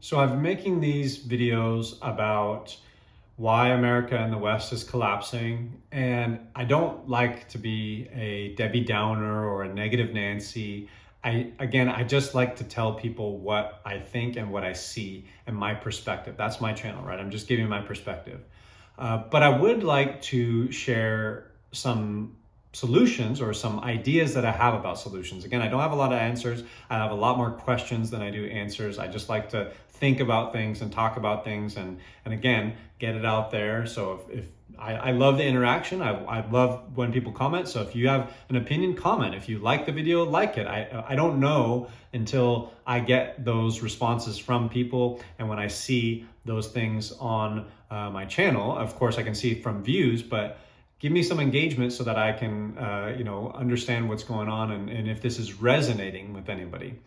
So I've been making these videos about why America and the West is collapsing, and I don't like to be a Debbie Downer or a negative Nancy. I just like to tell people what I think and what I see and my perspective. That's my channel, right? I'm just giving my perspective. But I would like to share some solutions or some ideas that I have about solutions. Again, I don't have a lot of answers. I have a lot more questions than I do answers. I just like to think about things and talk about things and again, get it out there. So if I love the interaction. I love when people comment. So if you have an opinion, comment. If you like the video, like it. I don't know until I get those responses from people. And when I see those things on my channel, of course, I can see from views, but give me some engagement so that I can, understand what's going on and if this is resonating with anybody.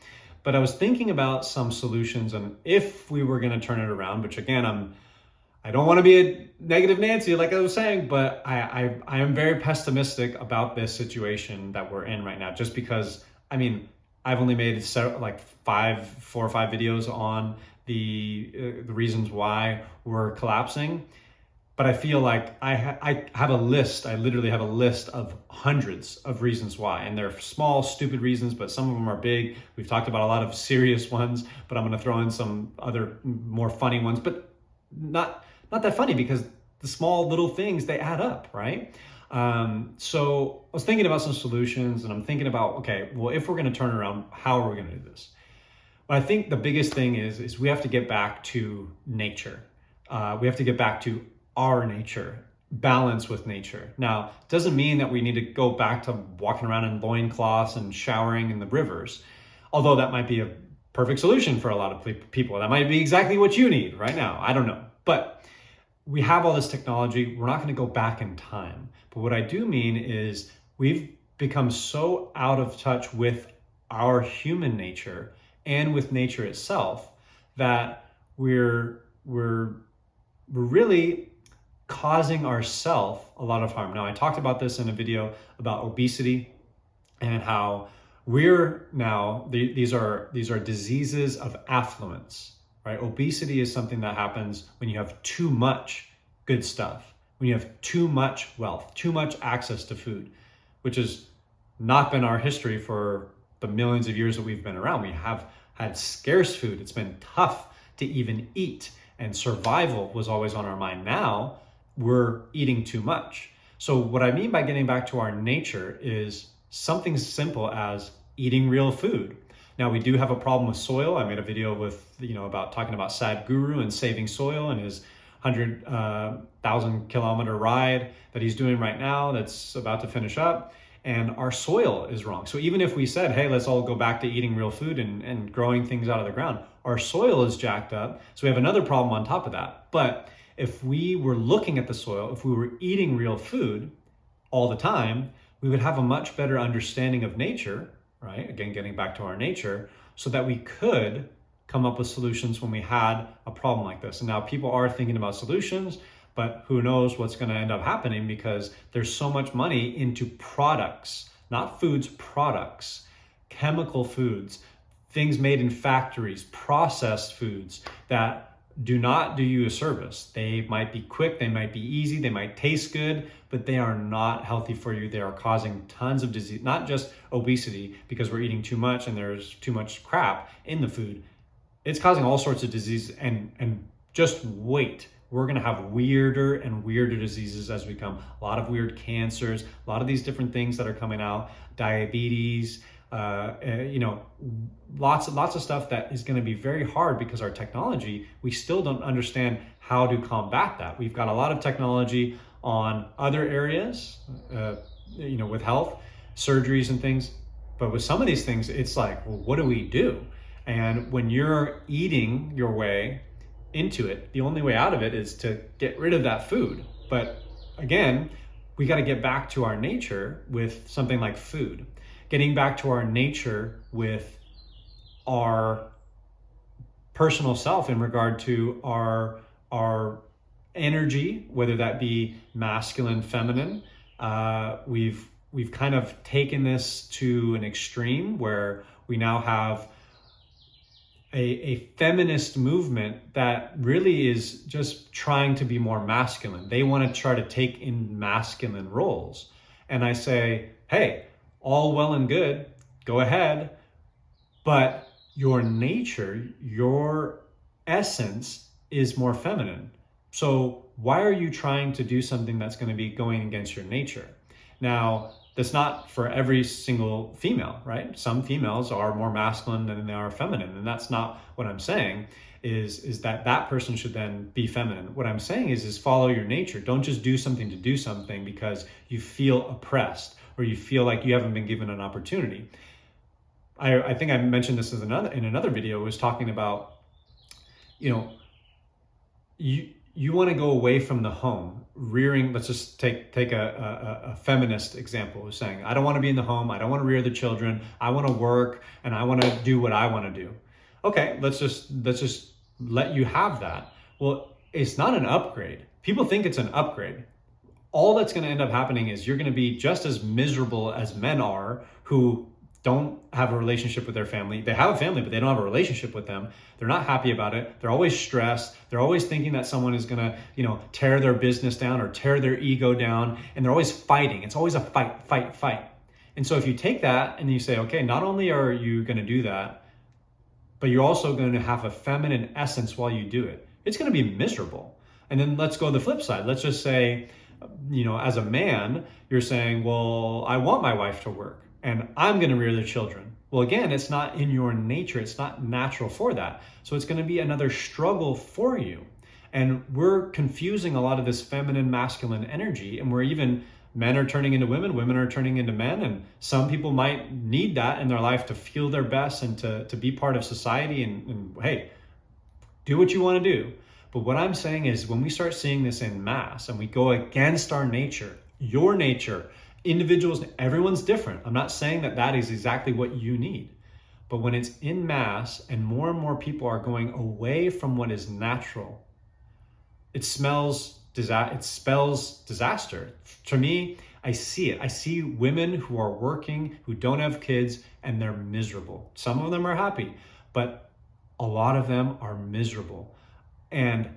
But I was thinking about some solutions and if we were going to turn it around, which again, I don't want to be a negative Nancy, like I was saying, but I am very pessimistic about this situation that we're in right now, just because, I've only made like 4 or 5 videos on the reasons why we're collapsing. But I feel like I have a list. I literally have a list of hundreds of reasons why. And they're small, stupid reasons, but some of them are big. We've talked about a lot of serious ones, but I'm going to throw in some other more funny ones, but not that funny because the small little things, they add up, right? So I was thinking about some solutions and I'm thinking about, okay, well, if we're going to turn around, how are we going to do this? But I think the biggest thing is we have to get back to nature. We have to get back to our nature, balance with nature. Now, it doesn't mean that we need to go back to walking around in loincloths and showering in the rivers, although that might be a perfect solution for a lot of people. That might be exactly what you need right now. I don't know. But we have all this technology. We're not going to go back in time. But what I do mean is we've become so out of touch with our human nature and with nature itself that we're really causing ourselves a lot of harm. Now, I talked about this in a video about obesity and how we're now, these are diseases of affluence, right? Obesity is something that happens when you have too much good stuff, when you have too much wealth, too much access to food, which has not been our history for the millions of years that we've been around. We have had scarce food. It's been tough to even eat, and survival was always on our mind. Now, we're eating too much. So what I mean by getting back to our nature is something simple as eating real food. Now, we do have a problem with soil. I made a video with, about talking about Sadhguru and saving soil and his 100,000 kilometer ride that he's doing right now that's about to finish up. And our soil is wrong. So even if we said, hey, let's all go back to eating real food and growing things out of the ground, our soil is jacked up. So we have another problem on top of that. But if we were looking at the soil, if we were eating real food all the time, we would have a much better understanding of nature, right? Again, getting back to our nature, so that we could come up with solutions when we had a problem like this. And now people are thinking about solutions, but who knows what's going to end up happening because there's so much money into products, not foods, products, chemical foods, things made in factories, processed foods that do not do you a service. They might be quick, they might be easy, they might taste good, but they are not healthy for you. They are causing tons of disease, not just obesity because we're eating too much and there's too much crap in the food. It's causing all sorts of disease and just wait. We're going to have weirder and weirder diseases as we come. A lot of weird cancers, a lot of these different things that are coming out, diabetes, lots of stuff that is going to be very hard because our technology, we still don't understand how to combat that. We've got a lot of technology on other areas, with health, surgeries and things. But with some of these things, it's like, well, what do we do? And when you're eating your way into it, the only way out of it is to get rid of that food. But again, we got to get back to our nature with something like food. Getting back to our nature with our personal self in regard to our energy, whether that be masculine, feminine. We've kind of taken this to an extreme where we now have a feminist movement that really is just trying to be more masculine. They want to try to take in masculine roles. And I say, hey, all well and good, go ahead, but your nature, your essence is more feminine. So why are you trying to do something that's going to be going against your nature? Now, that's not for every single female, right? Some females are more masculine than they are feminine, and that's not what I'm saying. Is that person should then be feminine. What I'm saying is follow your nature. Don't just do something to do something because you feel oppressed or you feel like you haven't been given an opportunity. I think I mentioned this in another video. Was talking about, you want to go away from the home, rearing. Let's just take a feminist example of saying, I don't want to be in the home. I don't want to rear the children. I want to work and I want to do what I want to do. Okay, let's just let you have that. Well, it's not an upgrade. People think it's an upgrade. All that's going to end up happening is you're going to be just as miserable as men are who don't have a relationship with their family. They have a family, but they don't have a relationship with them. They're not happy about it. They're always stressed. They're always thinking that someone is gonna, tear their business down or tear their ego down. And they're always fighting. It's always a fight. And so if you take that and you say, okay, not only are you gonna do that, but you're also gonna have a feminine essence while you do it. It's gonna be miserable. And then let's go to the flip side. Let's just say, as a man, you're saying, well, I want my wife to work and I'm going to rear the children. Well, again, it's not in your nature. It's not natural for that. So it's going to be another struggle for you. And we're confusing a lot of this feminine, masculine energy. And men are turning into women are turning into men. And some people might need that in their life to feel their best and to be part of society. And hey, do what you want to do. But what I'm saying is when we start seeing this in mass and we go against our nature, your nature, individuals, everyone's different. I'm not saying that is exactly what you need. But when it's in mass and more people are going away from what is natural, it spells disaster. To me, I see it. I see women who are working, who don't have kids, and they're miserable. Some of them are happy, but a lot of them are miserable. And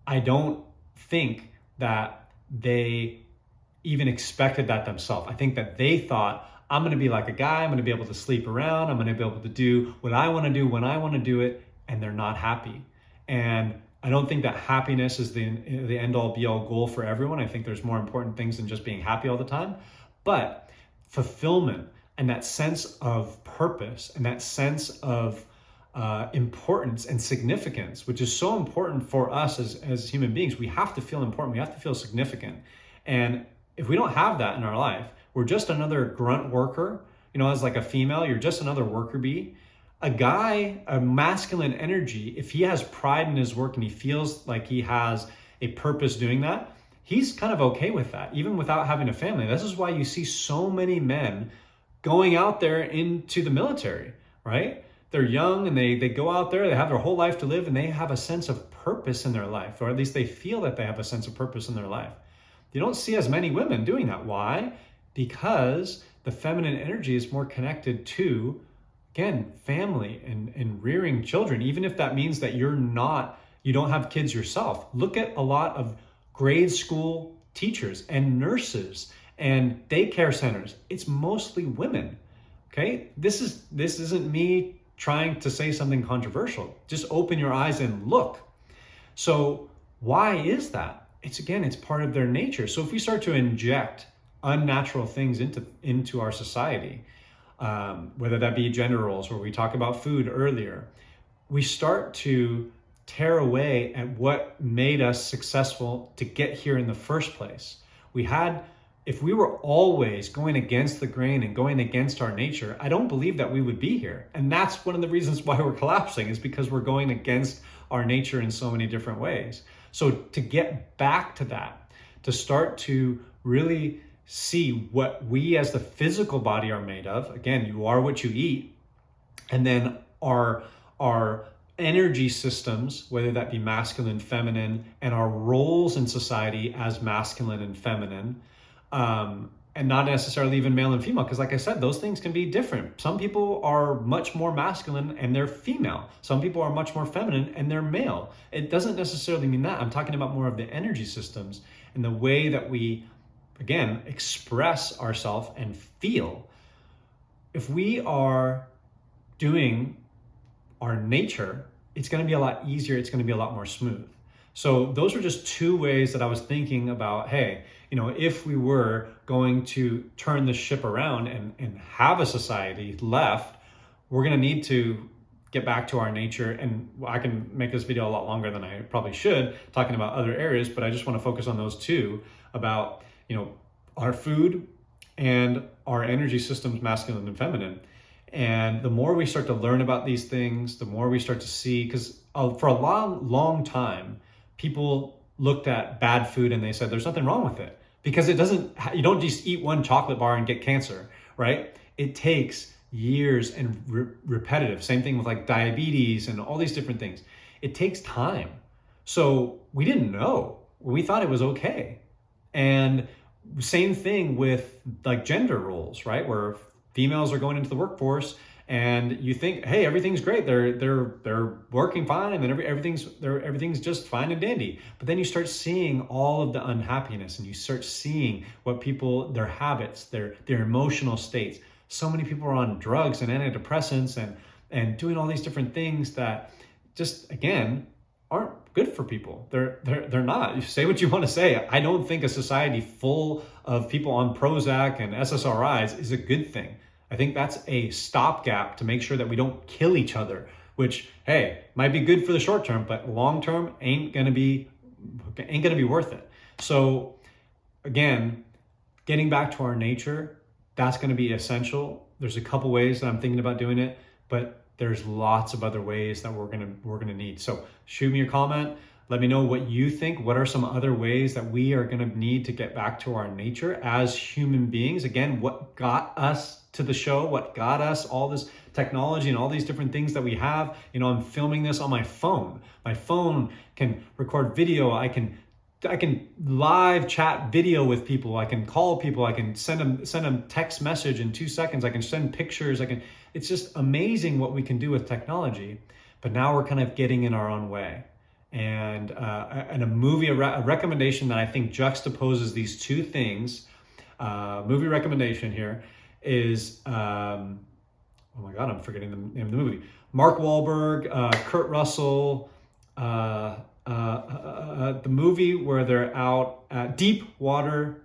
I don't think that they even expected that themselves. I think that they thought, I'm going to be like a guy, I'm going to be able to sleep around, I'm going to be able to do what I want to do when I want to do it, and they're not happy. And I don't think that happiness is the end all be all goal for everyone. I think there's more important things than just being happy all the time. But fulfillment and that sense of purpose and that sense of importance and significance, which is so important for us as human beings. We have to feel important. We have to feel significant. And if we don't have that in our life, we're just another grunt worker. As like a female, you're just another worker bee. A guy, a masculine energy, if he has pride in his work and he feels like he has a purpose doing that, he's kind of okay with that, even without having a family. This is why you see so many men going out there into the military, right? They're young and they go out there, they have their whole life to live, and they have a sense of purpose in their life, or at least they feel that they have a sense of purpose in their life. You don't see as many women doing that. Why? Because the feminine energy is more connected to, again, family and rearing children, even if that means that you don't have kids yourself. Look at a lot of grade school teachers and nurses and daycare centers. It's mostly women. Okay? This isn't me trying to say something controversial. Just open your eyes and look. So why is that? It's part of their nature. So if we start to inject unnatural things into our society, whether that be gender roles, or we talk about food earlier, we start to tear away at what made us successful to get here in the first place. If we were always going against the grain and going against our nature, I don't believe that we would be here. And that's one of the reasons why we're collapsing, is because we're going against our nature in so many different ways. So to get back to that, to start to really see what we as the physical body are made of, again, you are what you eat, and then our energy systems, whether that be masculine, feminine, and our roles in society as masculine and feminine, and not necessarily even male and female, because like I said, those things can be different. Some people are much more masculine and they're female. Some people are much more feminine and they're male. It doesn't necessarily mean that. I'm talking about more of the energy systems and the way that we, again, express ourselves and feel. If we are doing our nature, it's going to be a lot easier. It's going to be a lot more smooth. So those are just two ways that I was thinking about, hey, if we were going to turn the ship around and have a society left, we're going to need to get back to our nature. And I can make this video a lot longer than I probably should, talking about other areas, but I just want to focus on those two, about, our food and our energy systems, masculine and feminine. And the more we start to learn about these things, the more we start to see, because for a long time, people looked at bad food and they said there's nothing wrong with it, because you don't just eat one chocolate bar and get cancer, right? It takes years and repetitive. Same thing with like diabetes and all these different things. It takes time. So we didn't know. We thought it was okay. And same thing with like gender roles, right? Where females are going into the workforce and you think, hey, everything's great. They're working fine and everything's just fine and dandy. But then you start seeing all of the unhappiness and you start seeing what their habits, their emotional states. So many people are on drugs and antidepressants and doing all these different things that just, again, aren't good for people. They're not. You say what you want to say. I don't think a society full of people on Prozac and SSRIs is a good thing. I think that's a stopgap to make sure that we don't kill each other, which, hey, might be good for the short term, but long term ain't gonna be worth it. So again, getting back to our nature, that's gonna be essential. There's a couple ways that I'm thinking about doing it, but there's lots of other ways that we're gonna need. So shoot me a comment. Let me know what you think. What are some other ways that we are gonna need to get back to our nature as human beings? Again, what got us to the show, what got us all this technology and all these different things that we have. I'm filming this on my phone. My phone can record video. I can live chat video with people. I can call people. I can send them text message in 2 seconds. I can send pictures. It's just amazing what we can do with technology. But now we're kind of getting in our own way. And a movie, a recommendation that I think juxtaposes these two things, movie recommendation here is, oh my God, I'm forgetting the name of the movie. Mark Wahlberg, Kurt Russell, the movie where they're out at Deepwater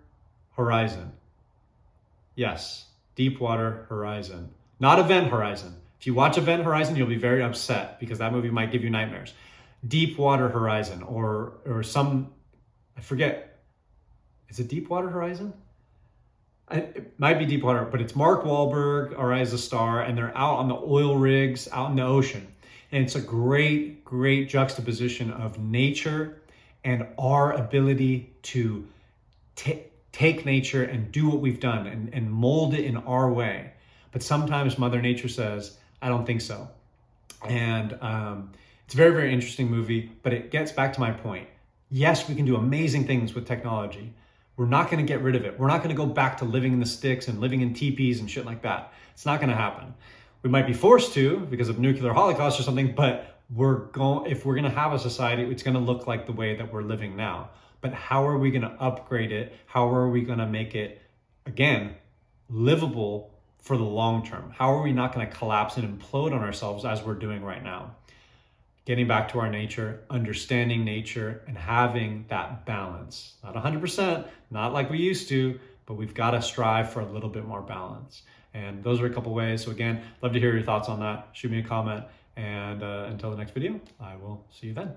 Horizon. Yes, Deepwater Horizon, not Event Horizon. If you watch Event Horizon, you'll be very upset because that movie might give you nightmares. Deepwater Horizon or some, I forget, is it Deepwater Horizon? It might be Deepwater, but it's Mark Wahlberg, as a star, and they're out on the oil rigs out in the ocean. And it's a great, great juxtaposition of nature and our ability to take nature and do what we've done and mold it in our way. But sometimes Mother Nature says, I don't think so. And it's a very, very interesting movie, but it gets back to my point. Yes, we can do amazing things with technology. We're not going to get rid of it. We're not going to go back to living in the sticks and living in teepees and shit like that. It's not going to happen. We might be forced to because of nuclear holocaust or something, but if we're going to have a society, it's going to look like the way that we're living now. But how are we going to upgrade it? How are we going to make it, again, livable for the long term? How are we not going to collapse and implode on ourselves as we're doing right now? Getting back to our nature, understanding nature, and having that balance. Not 100%, not like we used to, but we've got to strive for a little bit more balance. And those are a couple ways. So again, love to hear your thoughts on that. Shoot me a comment. And until the next video, I will see you then.